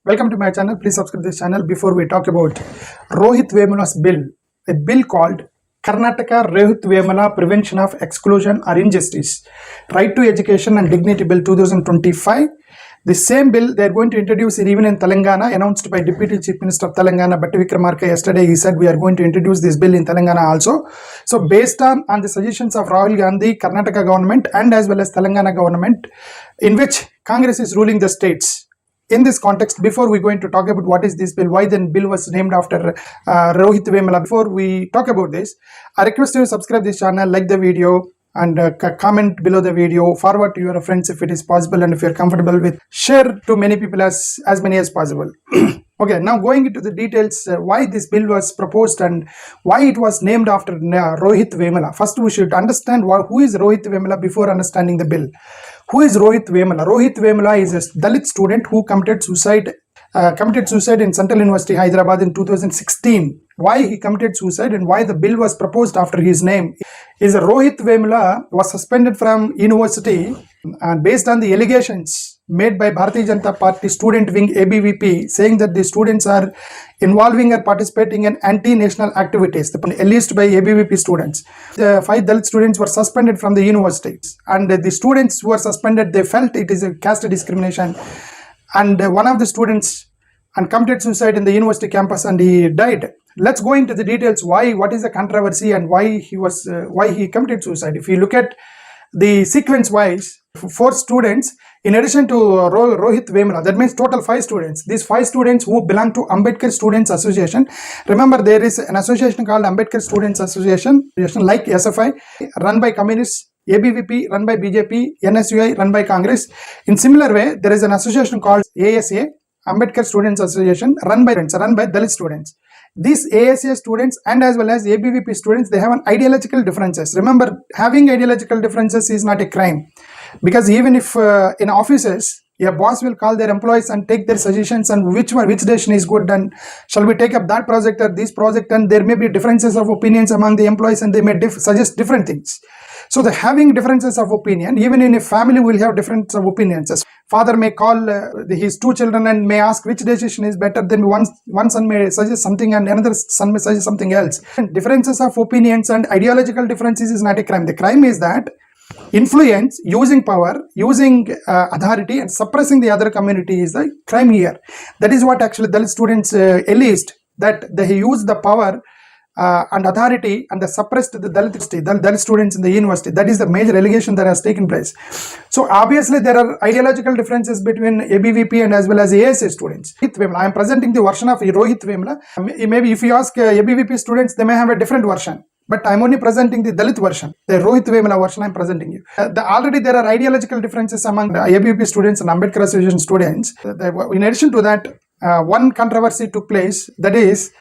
Welcome to my channel. Please subscribe this channel. Before we talk about Rohit Vemula's bill, a bill called Karnataka Rohit Vemula Prevention of Exclusion or Injustice, Right to Education and Dignity Bill 2025. The same bill they are going to introduce it even in Telangana, announced by Deputy Chief Minister of Telangana, Batti Vikramarka yesterday. He said we are going to introduce this bill in Telangana also. So based on the suggestions of Rahul Gandhi, Karnataka government and as well as Telangana government, in which Congress is ruling the states. In this context, before we going to talk about what is this bill, why then bill was named after Rohit Vemula, before we talk about this, I request you to subscribe this channel, like the video and comment below the video, forward to your friends if it is possible, and if you're comfortable with, share to many people as many as possible. Okay, now going into the details, why this bill was proposed and why it was named after Rohit Vemula. First, we should understand who is Rohit Vemula before understanding the bill. Who is Rohit Vemula? Rohit Vemula is a Dalit student who committed suicide in Central University, Hyderabad in 2016. Why he committed suicide and why the bill was proposed after his name is Rohit Vemula was suspended from university and based on the allegations made by Bharatiya Janata Party student wing ABVP, saying that the students are involving or participating in anti-national activities, released by ABVP students. The 5 Dalit students were suspended from the universities, and the students who were suspended, they felt it is a caste discrimination, and one of the students committed suicide in the university campus and he died. Let's go into the details what is the controversy and why he committed suicide. If you look at the sequence wise, 4 students in addition to Rohit Vemula, that means total 5 students. These 5 students who belong to Ambedkar Students Association. Remember, there is an association called Ambedkar Students Association, like SFI, run by communists, ABVP run by BJP, NSUI run by Congress. In similar way, there is an association called ASA, Ambedkar Students Association, run by Dalit students. These ASA students and as well as ABVP students, they have an ideological differences. Remember, having ideological differences is not a crime, because even if in offices, a boss will call their employees and take their suggestions and which decision is good and shall we take up that project or this project, and there may be differences of opinions among the employees and they may suggest different things. So the having differences of opinion, even in a family will have difference of opinions. Father may call his 2 children and may ask which decision is better. Then one son may suggest something and another son may suggest something else. And differences of opinions and ideological differences is not a crime. The crime is that influence, using power, using authority and suppressing the other community is the crime here. That is what actually Dalit students alleged, that they used the power and authority and they suppressed the Dalit students in the university. That is the major allegation that has taken place. So obviously there are ideological differences between ABVP and as well as ASA students. I am presenting the version of Rohit Vemula. Maybe if you ask ABVP students, they may have a different version. But I am only presenting the Dalit version, the Rohit Vemula version I am presenting you. Already there are ideological differences among the ABVP students and Ambedkar Association students. In addition to that, one controversy took place, that is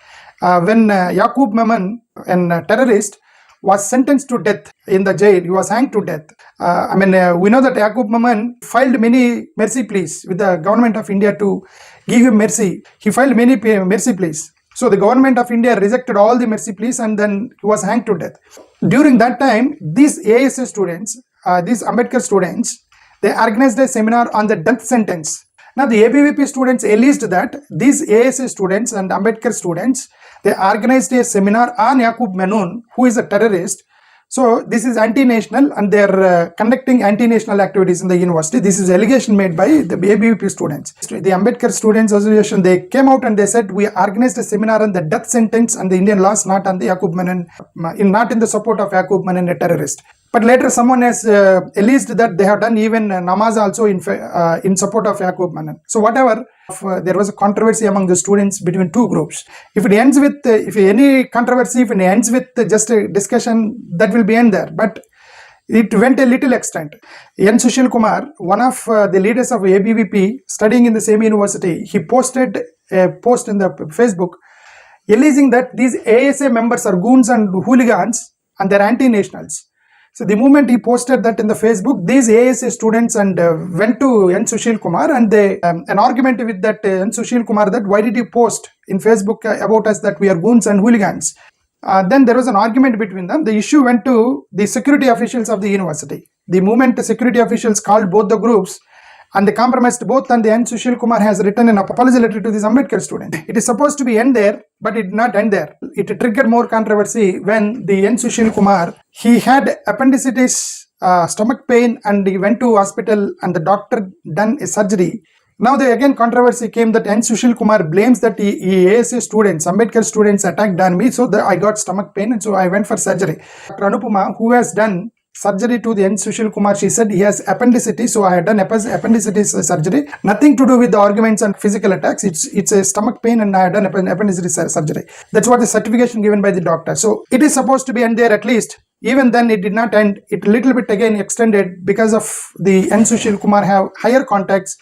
when Yaqub Memon, a terrorist, was sentenced to death in the jail. He was hanged to death. We know that Yaqub Memon filed many mercy pleas with the government of India to give him mercy. He filed many mercy pleas. So the government of India rejected all the mercy pleas and then he was hanged to death. During that time, these ASA students, these Ambedkar students, they organized a seminar on the death sentence. Now the ABVP students alleged that these ASA students and Ambedkar students, they organized a seminar on Yaqub Memon, who is a terrorist. So this is anti-national and they are conducting anti-national activities in the university. This is allegation made by the ABVP students. The Ambedkar Students Association, they came out and they said we organized a seminar on the death sentence and the Indian laws, not on the Yaqub Memon, not in the support of Yaqub Memon, a terrorist. But later someone has alleged that they have done even namaz also in support of Yaqub Memon. So whatever, there was a controversy among the students between 2 groups. If it ends with, if any controversy, if it ends with just a discussion, that will be end there. But it went a little extent. N. Sushil Kumar, one of the leaders of ABVP studying in the same university, he posted a post in the Facebook alleging that these ASA members are goons and hooligans and they're anti-nationals. So the moment he posted that in the Facebook, these ASA students and went to N. Sushil Kumar and they an argument with that N. Sushil Kumar, that why did you post in Facebook about us that we are goons and hooligans? Then there was an argument between them. The issue went to the security officials of the university. The moment the security officials called both the groups and they compromised both, and the N. Sushil Kumar has written an apology letter to these Ambedkar students. It is supposed to be end there, but it did not end there. It triggered more controversy when the N. Sushil Kumar, he had appendicitis, stomach pain, and he went to hospital and the doctor done a surgery. Now the again controversy came that N. Sushil Kumar blames that ASA students, Ambedkar students attacked on me, so I got stomach pain and so I went for surgery. Dr. Anupama, who has done surgery to the N. Sushil Kumar, she said he has appendicitis, so I had done appendicitis surgery. Nothing to do with the arguments and physical attacks. It's a stomach pain and I had done appendicitis surgery. That's what the certification given by the doctor. So it is supposed to be end there at least. Even then it did not end. It little bit again extended because of the N. Sushil Kumar have higher contacts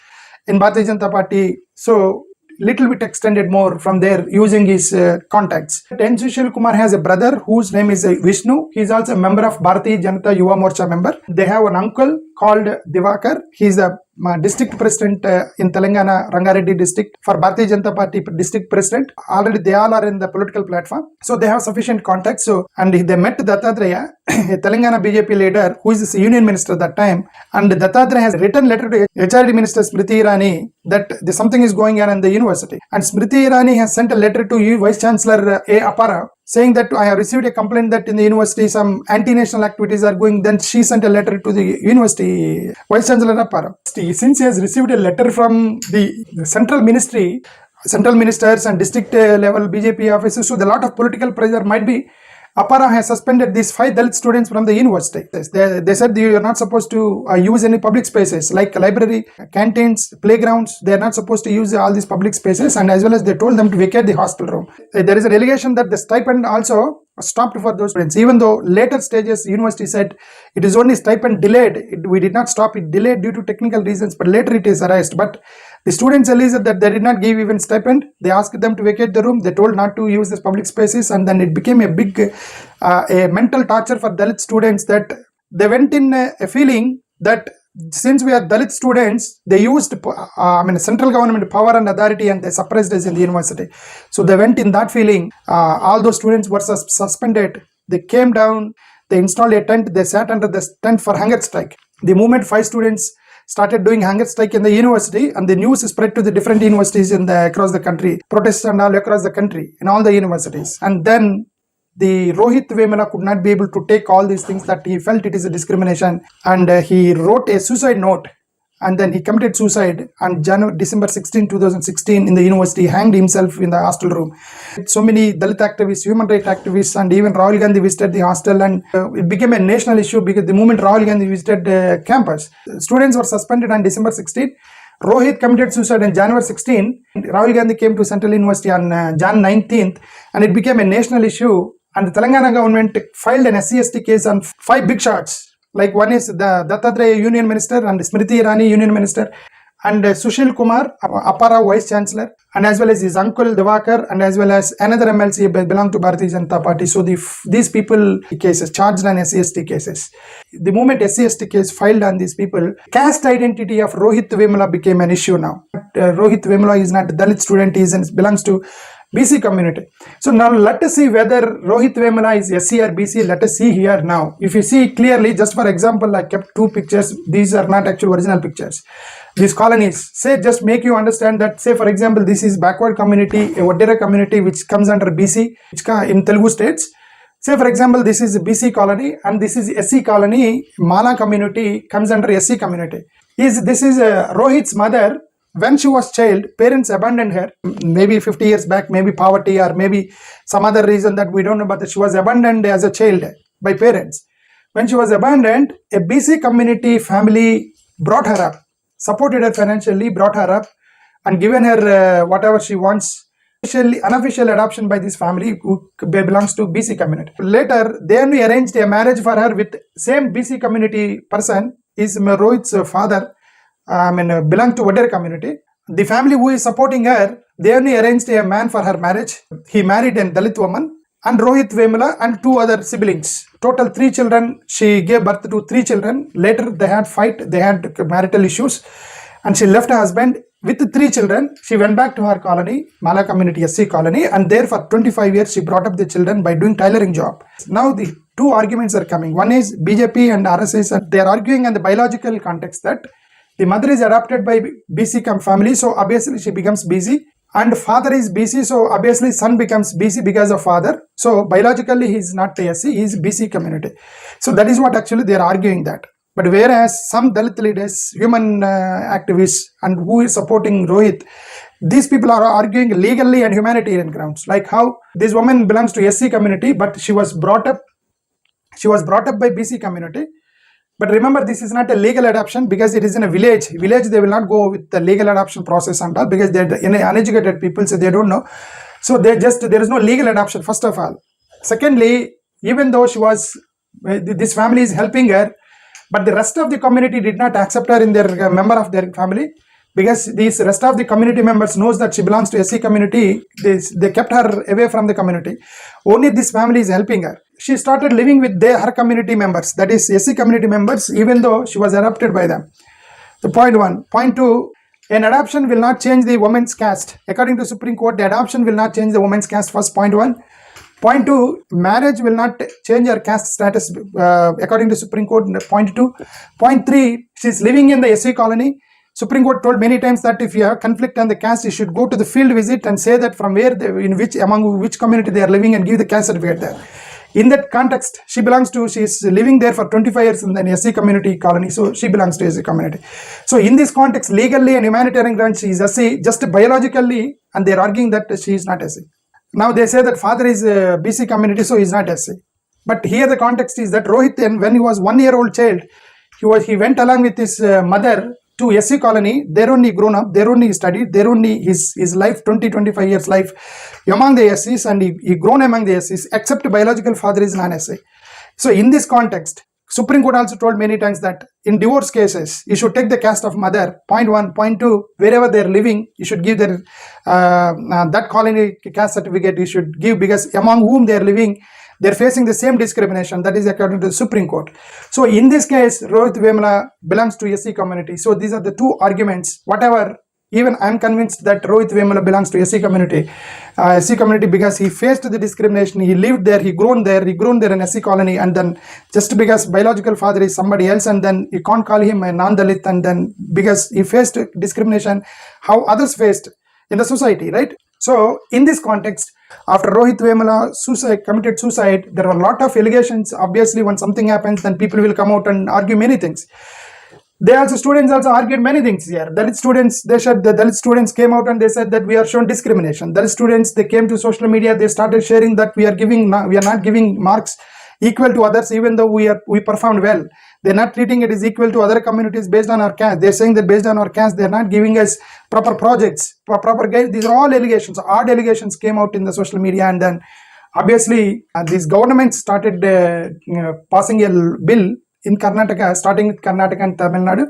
in Bharatiya Janata Party. So little bit extended more from there using his contacts. N. Sushil Kumar has a brother whose name is Vishnu. He is also a member of Bharatiya Janata Yuva Morcha member. They have an uncle called Divakar. He is the district president in Telangana, Rangareddy district for Bharatiya Janata Party district president. Already they all are in the political platform. So they have sufficient contacts. So, and they met Dattatreya, a Telangana BJP leader who is the union minister at that time. And Dattatreya has written letter to HRD minister Smriti Irani that something is going on in the university. And Smriti Irani has sent a letter to Vice Chancellor A. Apara saying that I have received a complaint that in the university some anti-national activities are going. Then she sent a letter to the university Vice Chancellor Apara. Since he has received a letter from the central ministry, central ministers and district level BJP officers, so a lot of political pressure might be. Apara has suspended these 5 Dalit students from the university. They said you are not supposed to use any public spaces like library, canteens, playgrounds. They are not supposed to use all these public spaces, and as well as they told them to vacate the hostel room. There is a allegation that the stipend also stopped for those students, even though later stages university said it is only stipend delayed. We did not stop it, delayed due to technical reasons, but later it is erased. But the students alleged that they did not give even stipend. They asked them to vacate the room. They told not to use these public spaces, and then it became a big a mental torture for Dalit students, that they went in a feeling that since we are Dalit students, they used central government power and authority and they suppressed us in the university. So they went in that feeling. All those students were suspended. They came down, they installed a tent, they sat under the tent for hunger strike. The moment 5 students started doing hunger strike in the university, and the news spread to the different universities across the country, protests and all across the country in all the universities. And then the Rohit Vemula could not be able to take all these things, that he felt it is a discrimination, and he wrote a suicide note, and then he committed suicide on December 16, 2016 in the university, hanged himself in the hostel room. So many Dalit activists, human rights activists, and even Rahul Gandhi visited the hostel, and it became a national issue because the moment Rahul Gandhi visited campus, students were suspended on December 16. Rohit committed suicide on January 16. Rahul Gandhi came to Central University on Jan 19th, and it became a national issue. And the Telangana government filed an SC/ST case on 5 big shots. Like one is the Dattatreya Union Minister and Smriti Irani Union Minister, and Sushil Kumar, Apara Vice Chancellor, and as well as his uncle Divakar, and as well as another MLC belong to Bharatiya Janata Party. So these people cases charged on SC/ST cases. The moment SC/ST case filed on these people, caste identity of Rohit Vemula became an issue now. Rohit Vemula is not a Dalit student, he belongs to BC community. So now let us see whether Rohit Vemula is SC or BC. Let us see here now. If you see clearly, just for example, I kept 2 pictures. These are not actual original pictures. These colonies, say, just make you understand that, say for example, this is backward community, a Vadera community which comes under BC, which in Telugu states. Say for example, this is BC colony and this is SC colony, Mala community comes under SC community. This is Rohit's mother. When she was child, parents abandoned her, maybe 50 years back, maybe poverty or maybe some other reason that we don't know, but she was abandoned as a child by parents. When she was abandoned, a BC community family brought her up, supported her financially, brought her up and given her whatever she wants. Unofficial adoption by this family who belongs to BC community. Later, they only arranged a marriage for her with same BC community person, is Rohit's father. Belong to Vadera community. The family who is supporting her, they only arranged a man for her marriage. He married a Dalit woman, and Rohit Vemula and 2 other siblings. Total 3 children. She gave birth to 3 children. Later they had fight, they had marital issues, and she left her husband with 3 children. She went back to her colony, Mala community SC colony, and there for 25 years she brought up the children by doing tailoring job. Now the 2 arguments are coming. One is BJP and RSS, they are arguing in the biological context that The mother is adopted by BC family, so obviously she becomes BC. And father is BC, so obviously son becomes BC because of father. So biologically he is not SC, he is BC community. So that is what actually they are arguing that. But whereas some Dalit leaders, human activists, and who is supporting Rohit, these people are arguing legally and humanitarian grounds, like how this woman belongs to SC community, but she was brought up by BC community. But remember, this is not a legal adoption because it is in a village. They will not go with the legal adoption process and all because they're uneducated people, so they don't know. So there is no legal adoption, first of all. Secondly, even though this family is helping her, but the rest of the community did not accept her in their member of their family, because these rest of the community members knows that she belongs to SC community. They kept her away from the community. Only this family is helping her. She started living with her community members, that is SC community members, even though she was adopted by them. The point one. Point two, an adoption will not change the woman's caste. According to Supreme Court, the adoption will not change the woman's caste. First, point one. Point two, marriage will not change her caste status according to Supreme Court. Point two. Point three, she is living in the SC colony. Supreme Court told many times that if you have conflict on the caste, you should go to the field visit and say that from where, among which community they are living, and give the caste certificate there. In that context, she is living there for 25 years in the SC community colony, so she belongs to SC community. So in this context, legally and humanitarian grounds, she is SC, just biologically, and they are arguing that she is not SC. Now they say that father is BC community, so he is not SC. But here the context is that Rohit, when he was 1 year old child, he went along with his mother to SC colony. There only grown up, there only studied, there only his life, 20-25 years life among the SCs, and he grown among the SCs, except biological father is non-SC. So in this context, Supreme Court also told many times that in divorce cases, you should take the caste of mother. Point one. Point two, wherever they are living, you should give their that colony caste certificate you should give, because among whom they are living, they are facing the same discrimination. That is according to the Supreme Court. So in this case, Rohit Vemula belongs to SC community. So these are the two arguments. Whatever, even I am convinced that Rohit Vemula belongs to SC community because he faced the discrimination. He lived there, he grown there in SC colony, and then just because biological father is somebody else, and then you can't call him a non-Dalit, and then because he faced discrimination, how others faced in the society, right? So in this context, after Rohit Vemula committed suicide, there were a lot of allegations. Obviously, when something happens, then people will come out and argue many things. Students also argued many things here. The Dalit students came out and they said that we are shown discrimination. Dalit students, they came to social media, they started sharing that we are not giving marks equal to others, even though we performed well. They're not treating it as equal to other communities based on our caste. They're saying that based on our caste, they're not giving us proper projects, proper guides. These are all allegations. Odd allegations came out in the social media, and then obviously these governments started passing a bill in Karnataka, starting with Karnataka and Tamil Nadu.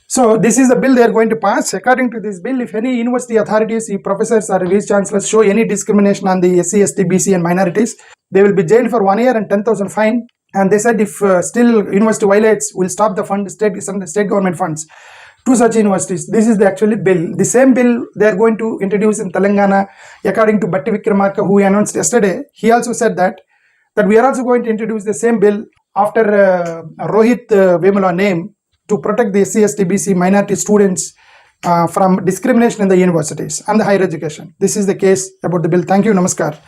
So this is the bill they are going to pass. According to this bill, if any university authorities, professors or vice chancellors show any discrimination on the SC, ST, BC and minorities, they will be jailed for 1 year and 10,000 fine. And they said if still university violates, will stop the fund, state government funds to such universities. This is the actually bill. The same bill they are going to introduce in Telangana. According to Batti Vikramarka, who announced yesterday, he also said that we are also going to introduce the same bill after Rohit Vemula name, to protect the SC, ST, BC minority students from discrimination in the universities and the higher education. This is the case about the bill. Thank you. Namaskar.